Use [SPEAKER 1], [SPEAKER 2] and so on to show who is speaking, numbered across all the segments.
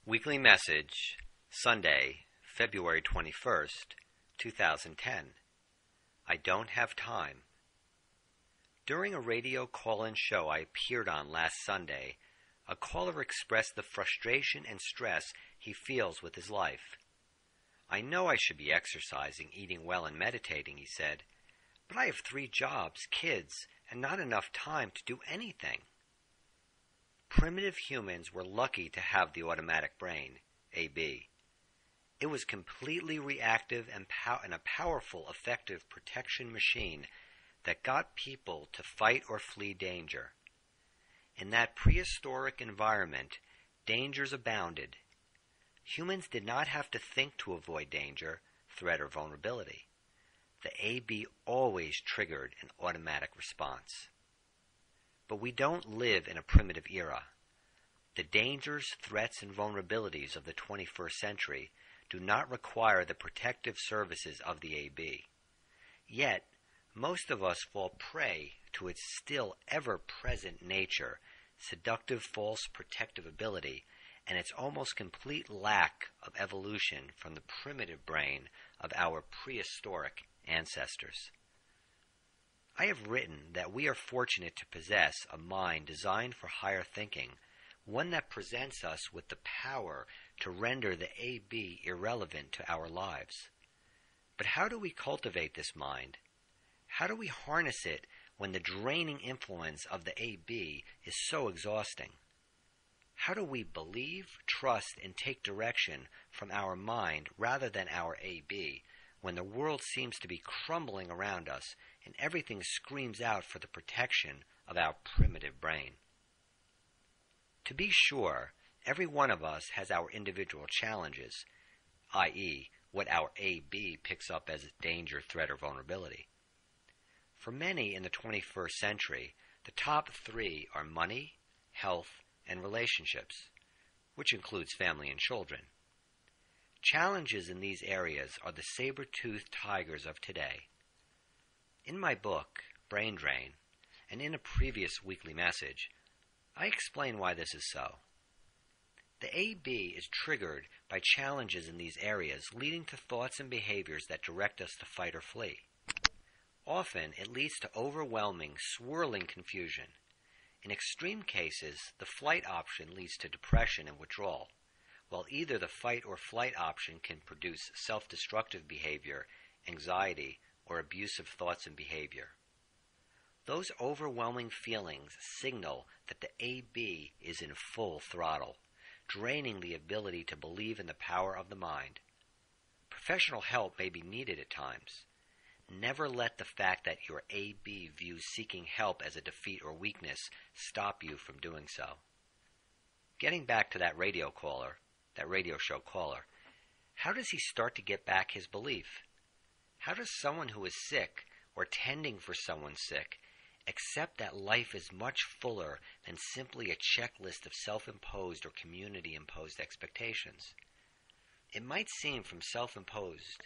[SPEAKER 1] Weekly Message, Sunday, February 21st, 2010. I don't have time. During a radio call-in show I appeared on last Sunday, a caller expressed the frustration and stress he feels with his life. I know I should be exercising, eating well, and meditating, he said, but I have 3 jobs, kids, and not enough time to do anything. Primitive humans were lucky to have the automatic brain, AB. It was completely reactive and a powerful, effective protection machine that got people to fight or flee danger. In that prehistoric environment, dangers abounded. Humans did not have to think to avoid danger, threat, or vulnerability. The AB always triggered an automatic response. But we don't live in a primitive era. The dangers, threats, and vulnerabilities of the 21st century do not require the protective services of the AB. Yet, most of us fall prey to its still ever-present nature, seductive false protective ability, and its almost complete lack of evolution from the primitive brain of our prehistoric ancestors. I have written that we are fortunate to possess a mind designed for higher thinking, one that presents us with the power to render the AB irrelevant to our lives. But how do we cultivate this mind? How do we harness it when the draining influence of the AB is so exhausting? How do we believe, trust, and take direction from our mind rather than our AB when the world seems to be crumbling around us and everything screams out for the protection of our primitive brain? To be sure, every one of us has our individual challenges, i.e., what our AB picks up as danger, threat, or vulnerability. For many in the 21st century, the top 3 are money, health, and relationships, which includes family and children. Challenges in these areas are the saber-toothed tigers of today. In my book, Brain Drain, and in a previous weekly message, I explain why this is so. The AB is triggered by challenges in these areas, leading to thoughts and behaviors that direct us to fight or flee. Often, it leads to overwhelming, swirling confusion. In extreme cases, the flight option leads to depression and withdrawal, while either the fight or flight option can produce self-destructive behavior, anxiety, or abusive thoughts and behavior. Those overwhelming feelings signal that the AB is in full throttle, draining the ability to believe in the power of the mind. Professional help may be needed at times. Never let the fact that your AB views seeking help as a defeat or weakness stop you from doing so. Getting back to that radio show caller, how does he start to get back his belief? How does someone who is sick or tending for someone sick accept that life is much fuller than simply a checklist of self-imposed or community-imposed expectations? It might seem from self-imposed.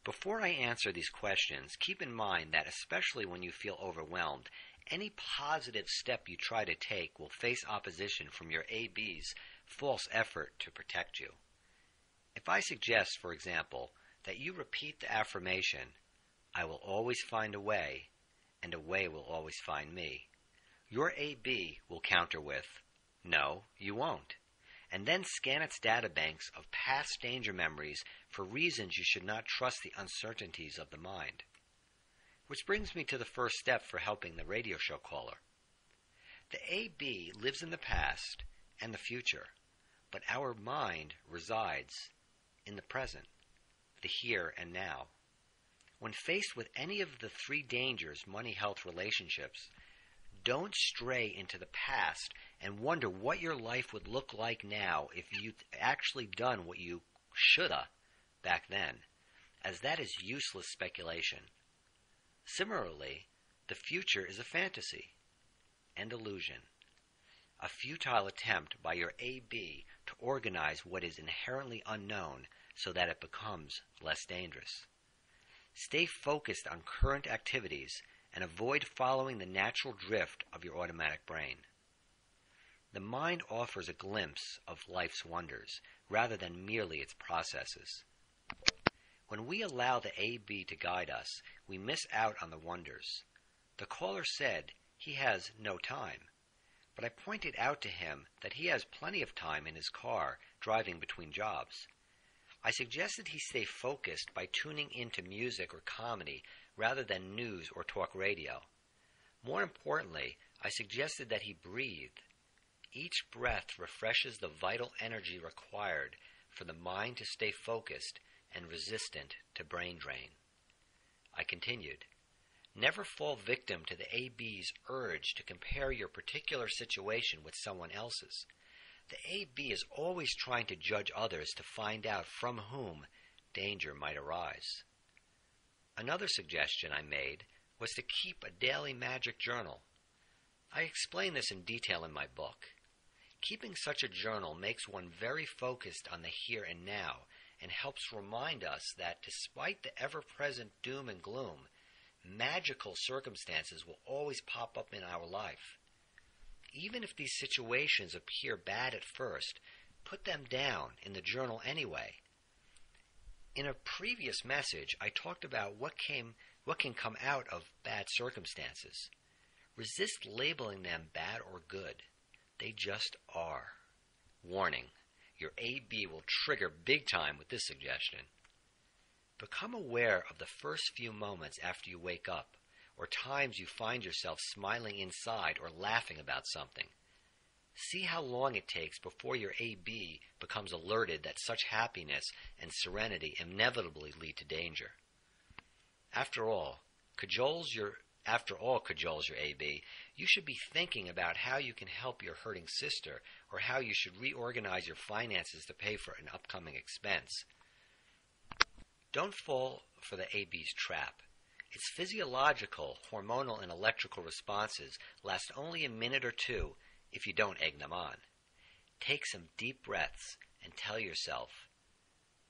[SPEAKER 1] Before I answer these questions, keep in mind that especially when you feel overwhelmed, any positive step you try to take will face opposition from your AB's false effort to protect you. If I suggest, for example, that you repeat the affirmation, "I will always find a way, and a way will always find me," your AB will counter with, "No, you won't," and then scan its databanks of past danger memories for reasons you should not trust the uncertainties of the mind. Which brings me to the first step for helping the radio show caller. The AB lives in the past and the future, but our mind resides in the present, the here and now. When faced with any of the 3 dangers, money, health, relationships, don't stray into the past and wonder what your life would look like now if you'd actually done what you shoulda back then, as that is useless speculation. Similarly, the future is a fantasy and illusion, a futile attempt by your AB to organize what is inherently unknown so that it becomes less dangerous. Stay focused on current activities and avoid following the natural drift of your automatic brain. The mind offers a glimpse of life's wonders rather than merely its processes. When we allow the AB to guide us, we miss out on the wonders. The caller said he has no time, but I pointed out to him that he has plenty of time in his car driving between jobs. I suggested he stay focused by tuning into music or comedy rather than news or talk radio. More importantly, I suggested that he breathe. Each breath refreshes the vital energy required for the mind to stay focused and resistant to brain drain. I continued, never fall victim to the AB's urge to compare your particular situation with someone else's. The AB is always trying to judge others to find out from whom danger might arise. Another suggestion I made was to keep a daily magic journal. I explain this in detail in my book. Keeping such a journal makes one very focused on the here and now and helps remind us that despite the ever-present doom and gloom, magical circumstances will always pop up in our life. Even if these situations appear bad at first, put them down in the journal anyway. In a previous message, I talked about what can come out of bad circumstances. Resist labeling them bad or good. They just are. Warning, your AB will trigger big time with this suggestion. Become aware of the first few moments after you wake up, or times you find yourself smiling inside or laughing about something. See how long it takes before your AB becomes alerted that such happiness and serenity inevitably lead to danger. After all cajoles your AB, you should be thinking about how you can help your hurting sister or how you should reorganize your finances to pay for an upcoming expense. Don't fall for the AB's trap. Its physiological, hormonal, and electrical responses last only a minute or two if you don't egg them on. Take some deep breaths and tell yourself,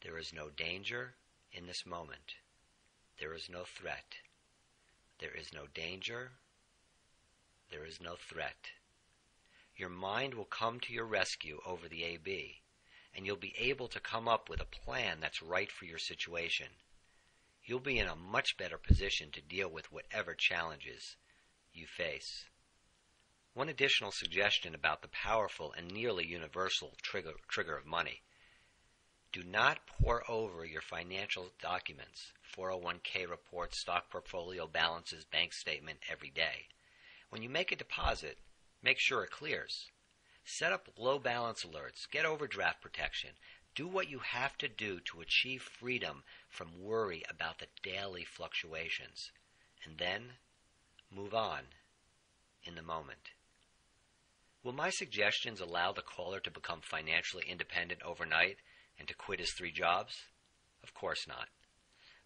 [SPEAKER 1] there is no danger in this moment. There is no threat. There is no danger. There is no threat. Your mind will come to your rescue over the AB, and you'll be able to come up with a plan that's right for your situation. You'll be in a much better position to deal with whatever challenges you face. One additional suggestion about the powerful and nearly universal trigger of money. Do not pour over your financial documents, 401k reports, stock portfolio balances, bank statement every day. When you make a deposit, make sure it clears. Set up low balance alerts, get overdraft protection. Do what you have to do to achieve freedom from worry about the daily fluctuations. And then move on in the moment. Will my suggestions allow the caller to become financially independent overnight and to quit his 3 jobs? Of course not.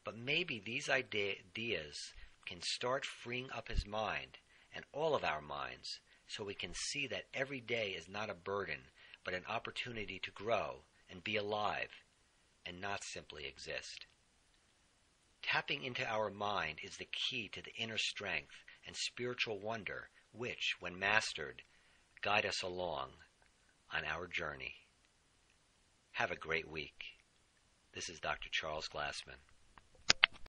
[SPEAKER 1] But maybe these ideas can start freeing up his mind and all of our minds so we can see that every day is not a burden but an opportunity to grow and be alive and not simply exist. Tapping into our mind is the key to the inner strength and spiritual wonder which, when mastered, guide us along on our journey. Have a great week. This is Dr. Charles Glassman.